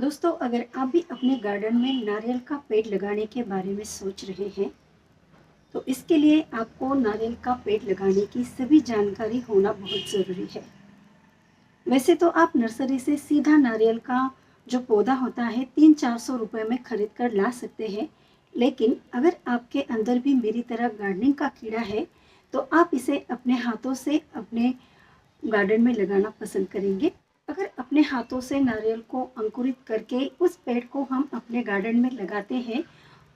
दोस्तों, अगर आप भी अपने गार्डन में नारियल का पेड़ लगाने के बारे में सोच रहे हैं, तो इसके लिए आपको नारियल का पेड़ लगाने की सभी जानकारी होना बहुत ज़रूरी है। वैसे तो आप नर्सरी से सीधा नारियल का जो पौधा होता है 300-400 रुपये में खरीद कर ला सकते हैं। लेकिन अगर आपके अंदर भी मेरी तरह गार्डनिंग का कीड़ा है, तो आप इसे अपने हाथों से अपने गार्डन में लगाना पसंद करेंगे। अगर अपने हाथों से नारियल को अंकुरित करके उस पेड़ को हम अपने गार्डन में लगाते हैं,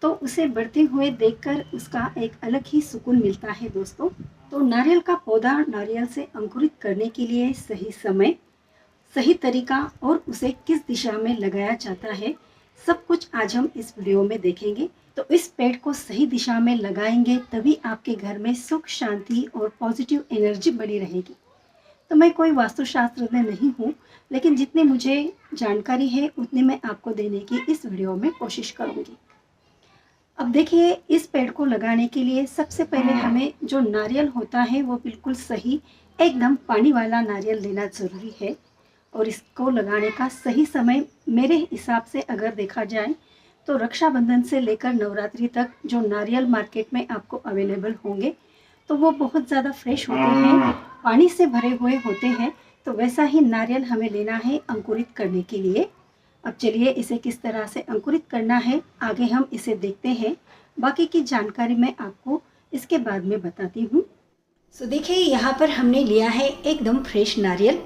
तो उसे बढ़ते हुए देखकर उसका एक अलग ही सुकून मिलता है दोस्तों। तो नारियल का पौधा नारियल से अंकुरित करने के लिए सही समय, सही तरीका और उसे किस दिशा में लगाया जाता है, सब कुछ आज हम इस वीडियो में देखेंगे। तो इस पेड़ को सही दिशा में लगाएंगे तभी आपके घर में सुख, शांति और पॉजिटिव एनर्जी बनी रहेगी। तो मैं कोई वास्तुशास्त्रज्ञ नहीं हूँ, लेकिन जितनी मुझे जानकारी है उतनी मैं आपको देने की इस वीडियो में कोशिश करूँगी। अब देखिए, इस पेड़ को लगाने के लिए सबसे पहले हमें जो नारियल होता है वो बिल्कुल सही, एकदम पानी वाला नारियल लेना ज़रूरी है। और इसको लगाने का सही समय मेरे हिसाब से अगर देखा जाए तो रक्षाबंधन से लेकर नवरात्रि तक जो नारियल मार्केट में आपको अवेलेबल होंगे, तो वो बहुत ज़्यादा फ्रेश होते हैं, पानी से भरे हुए होते हैं। तो वैसा ही नारियल हमें लेना है अंकुरित करने के लिए। अब चलिए इसे किस तरह से अंकुरित करना है आगे हम इसे देखते हैं। बाकी की जानकारी मैं आपको इसके बाद में बताती हूँ। सो देखिए, यहाँ पर हमने लिया है एकदम फ्रेश नारियल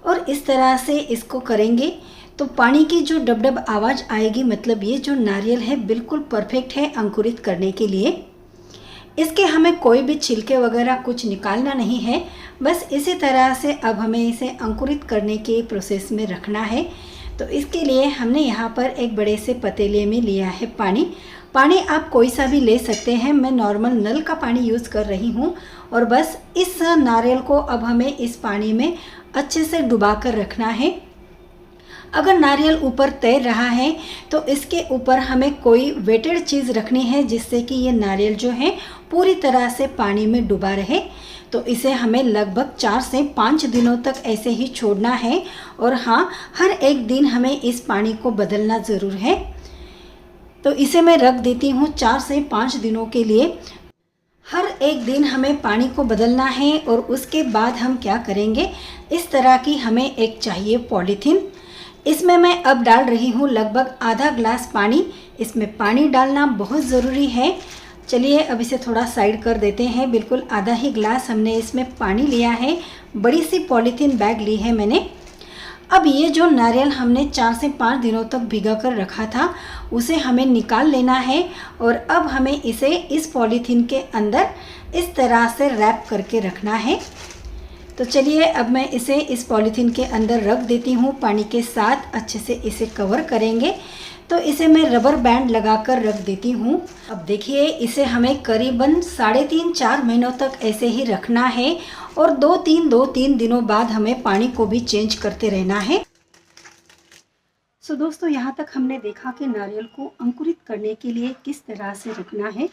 और इस तरह से इसको करेंगे तो पानी की जो डब-डब आवाज़ आएगी, मतलब ये जो नारियल है बिल्कुल परफेक्ट है अंकुरित करने के लिए। इसके हमें कोई भी छिलके वगैरह कुछ निकालना नहीं है, बस इसी तरह से अब हमें इसे अंकुरित करने के प्रोसेस में रखना है। तो इसके लिए हमने यहाँ पर एक बड़े से पतीले में लिया है पानी। पानी आप कोई सा भी ले सकते हैं, मैं नॉर्मल नल का पानी यूज़ कर रही हूँ। और बस इस नारियल को अब हमें इस पानी में अच्छे से डुबा कर रखना है। अगर नारियल ऊपर तैर रहा है तो इसके ऊपर हमें कोई वेटेड चीज़ रखनी है, जिससे कि ये नारियल जो है पूरी तरह से पानी में डूबा रहे। तो इसे हमें लगभग 4 से 5 दिनों तक ऐसे ही छोड़ना है। और हाँ, हर एक दिन हमें इस पानी को बदलना ज़रूर है। तो इसे मैं रख देती हूँ 4 से 5 दिनों के लिए। हर एक दिन हमें पानी को बदलना है। और उसके बाद हम क्या करेंगे, इस तरह की हमें एक चाहिए पॉलीथीन। इसमें मैं अब डाल रही हूँ लगभग आधा ग्लास पानी। इसमें पानी डालना बहुत ज़रूरी है। चलिए अब इसे थोड़ा साइड कर देते हैं। बिल्कुल आधा ही ग्लास हमने इसमें पानी लिया है। बड़ी सी पॉलीथीन बैग ली है मैंने। अब ये जो नारियल हमने 4 से 5 दिनों तक भिगा कर रखा था, उसे हमें निकाल लेना है। और अब हमें इसे इस पॉलीथीन के अंदर इस तरह से रैप करके रखना है। तो चलिए अब मैं इसे इस पॉलीथीन के अंदर रख देती हूँ। पानी के साथ अच्छे से इसे कवर करेंगे। तो इसे मैं रबर बैंड लगाकर रख देती हूँ। अब देखिए, इसे हमें करीबन 3.5-4 महीनों तक ऐसे ही रखना है। और 2-3 दिनों बाद हमें पानी को भी चेंज करते रहना है। सो दोस्तों, यहाँ तक हमने देखा कि नारियल को अंकुरित करने के लिए किस तरह से रखना है।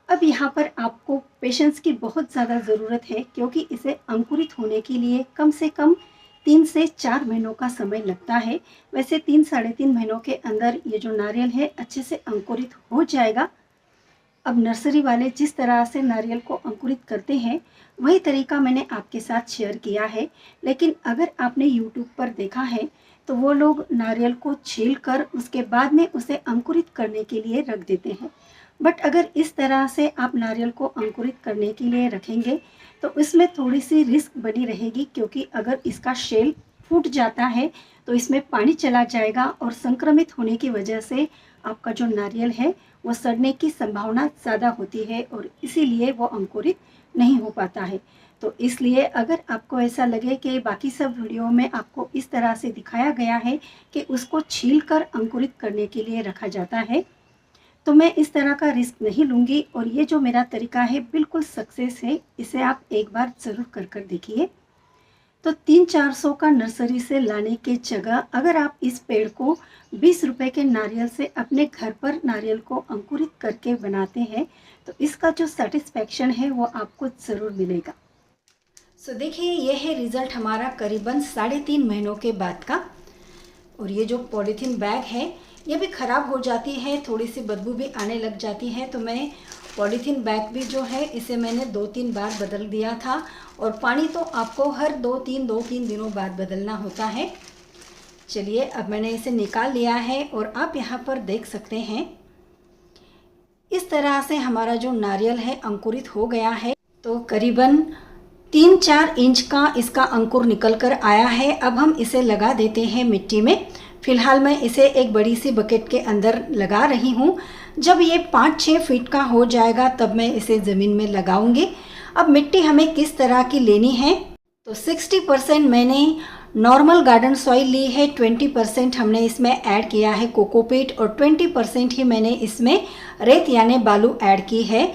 अब यहाँ पर आपको पेशेंस की बहुत ज़्यादा ज़रूरत है, क्योंकि इसे अंकुरित होने के लिए कम से कम 3 से 4 महीनों का समय लगता है। वैसे 3-3.5 महीनों के अंदर ये जो नारियल है अच्छे से अंकुरित हो जाएगा। अब नर्सरी वाले जिस तरह से नारियल को अंकुरित करते हैं, वही तरीका मैंने आपके साथ शेयर किया है। लेकिन अगर आपने यूट्यूब पर देखा है तो वो लोग नारियल को छील कर उसके बाद में उसे अंकुरित करने के लिए रख देते हैं। बट अगर इस तरह से आप नारियल को अंकुरित करने के लिए रखेंगे तो इसमें थोड़ी सी रिस्क बनी रहेगी, क्योंकि अगर इसका शेल फूट जाता है तो इसमें पानी चला जाएगा और संक्रमित होने की वजह से आपका जो नारियल है वो सड़ने की संभावना ज़्यादा होती है और इसीलिए वो अंकुरित नहीं हो पाता है। तो इसलिए अगर आपको ऐसा लगे कि बाकी सब वीडियो में आपको इस तरह से दिखाया गया है कि उसको छील कर अंकुरित करने के लिए रखा जाता है, तो मैं इस तरह का रिस्क नहीं लूँगी। और ये जो मेरा तरीका है बिल्कुल सक्सेस है, इसे आप एक बार ज़रूर कर देखिए। तो 300-400 का नर्सरी से लाने के जगह अगर आप इस पेड़ को 20 रुपए के नारियल से अपने घर पर नारियल को अंकुरित करके बनाते हैं, तो इसका जो सेटिस्फैक्शन है वो आपको ज़रूर मिलेगा। सो देखिए, ये है रिज़ल्ट हमारा करीबन 3.5 महीनों के बाद का। और ये जो पॉलीथीन बैग है ये भी ख़राब हो जाती है, थोड़ी सी बदबू भी आने लग जाती है। तो मैं पॉलीथीन बैग भी जो है इसे मैंने 2-3 बार बदल दिया था। और पानी तो आपको हर 2-3 दिनों बाद बदलना होता है। चलिए अब मैंने इसे निकाल लिया है और आप यहाँ पर देख सकते हैं इस तरह से हमारा जो नारियल है अंकुरित हो गया है। तो करीबन 3-4 इंच का इसका अंकुर निकल कर आया है। अब हम इसे लगा देते हैं मिट्टी में। फिलहाल मैं इसे एक बड़ी सी बकेट के अंदर लगा रही हूँ। जब ये 5-6 फीट का हो जाएगा तब मैं इसे ज़मीन में लगाऊंगी। अब मिट्टी हमें किस तरह की लेनी है, तो 60% मैंने नॉर्मल गार्डन सॉइल ली है, 20% हमने इसमें ऐड किया है कोकोपीट और 20% ही मैंने इसमें रेत यानी बालू ऐड की है।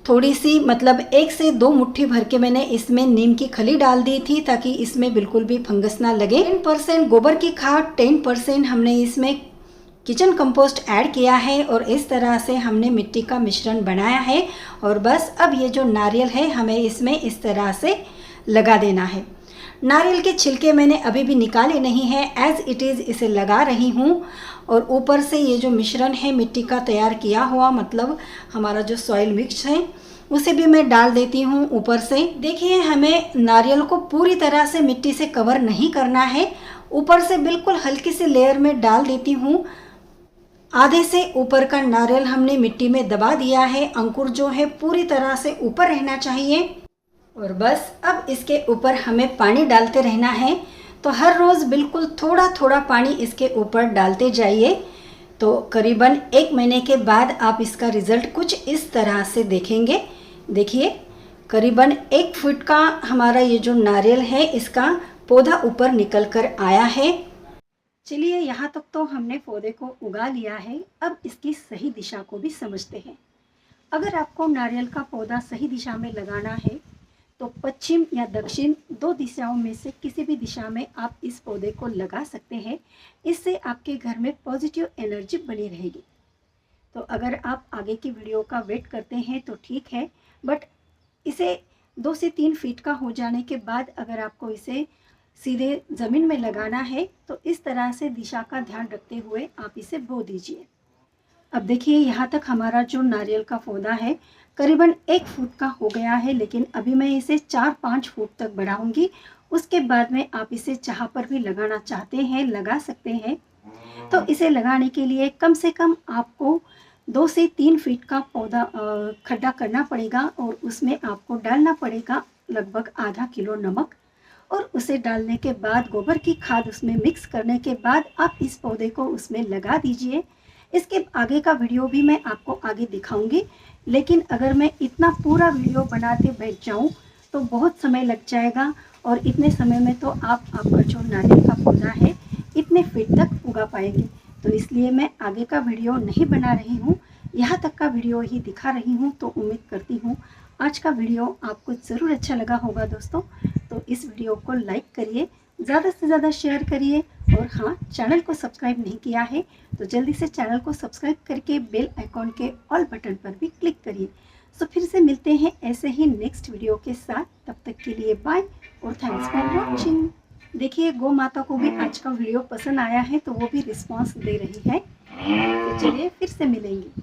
थोड़ी सी मतलब 1 से 2 मुट्ठी भर के मैंने इसमें नीम की खली डाल दी थी ताकि इसमें बिल्कुल भी फंगस ना लगे। 10% गोबर की खाद, 10% हमने इसमें किचन कंपोस्ट ऐड किया है और इस तरह से हमने मिट्टी का मिश्रण बनाया है। और बस अब ये जो नारियल है हमें इसमें इस तरह से लगा देना है। नारियल के छिलके मैंने अभी भी निकाले नहीं हैं, एज इट इज़ इसे लगा रही हूँ। और ऊपर से ये जो मिश्रण है मिट्टी का तैयार किया हुआ, मतलब हमारा जो सॉइल मिक्स है उसे भी मैं डाल देती हूँ ऊपर से। देखिए हमें नारियल को पूरी तरह से मिट्टी से कवर नहीं करना है, ऊपर से बिल्कुल हल्की सी लेयर में डाल देती हूँ। आधे से ऊपर का नारियल हमने मिट्टी में दबा दिया है। अंकुर जो है पूरी तरह से ऊपर रहना चाहिए। और बस अब इसके ऊपर हमें पानी डालते रहना है। तो हर रोज़ बिल्कुल थोड़ा थोड़ा पानी इसके ऊपर डालते जाइए। तो करीबन 1 महीने के बाद आप इसका रिज़ल्ट कुछ इस तरह से देखेंगे। देखिए करीबन 1 फुट का हमारा ये जो नारियल है इसका पौधा ऊपर निकल कर आया है। चलिए यहाँ तक तो हमने पौधे को उगा लिया है। अब इसकी सही दिशा को भी समझते हैं। अगर आपको नारियल का पौधा सही दिशा में लगाना है तो पश्चिम या दक्षिण 2 दिशाओं में से किसी भी दिशा में आप इस पौधे को लगा सकते हैं। इससे आपके घर में पॉजिटिव एनर्जी बनी रहेगी। तो अगर आप आगे की वीडियो का वेट करते हैं तो ठीक है, बट इसे 2 से 3 फीट का हो जाने के बाद अगर आपको इसे सीधे ज़मीन में लगाना है तो इस तरह से दिशा का ध्यान रखते हुए आप इसे बो दीजिए। अब देखिए यहाँ तक हमारा जो नारियल का पौधा है करीबन 1 फुट का हो गया है, लेकिन अभी मैं इसे 4-5 फुट तक बढ़ाऊंगी। उसके बाद में आप इसे जहाँ पर भी लगाना चाहते हैं लगा सकते हैं। तो इसे लगाने के लिए कम से कम आपको 2 से 3 फीट का पौधा खड्डा करना पड़ेगा और उसमें आपको डालना पड़ेगा लगभग आधा किलो नमक। और उसे डालने के बाद गोबर की खाद उसमें मिक्स करने के बाद आप इस पौधे को उसमें लगा दीजिए। इसके आगे का वीडियो भी मैं आपको आगे दिखाऊंगी, लेकिन अगर मैं इतना पूरा वीडियो बनाते बैठ जाऊं तो बहुत समय लग जाएगा और इतने समय में तो आप आपका जो नारियल का पौधा है इतने फीट तक उगा पाएंगे। तो इसलिए मैं आगे का वीडियो नहीं बना रही हूँ, यहाँ तक का वीडियो ही दिखा रही हूँ। तो उम्मीद करती हूँ आज का वीडियो आपको ज़रूर अच्छा लगा होगा दोस्तों। तो इस वीडियो को लाइक करिए, ज़्यादा से ज़्यादा शेयर करिए और हाँ, चैनल को सब्सक्राइब नहीं किया है तो जल्दी से चैनल को सब्सक्राइब करके बेल आइकॉन के ऑल बटन पर भी क्लिक करिए। सो फिर से मिलते हैं ऐसे ही नेक्स्ट वीडियो के साथ। तब तक के लिए बाय और थैंक्स फॉर वॉचिंग। देखिए गौ माता को भी आज का वीडियो पसंद आया है तो वो भी रिस्पॉन्स दे रही है। तो चलिए फिर से मिलेंगे।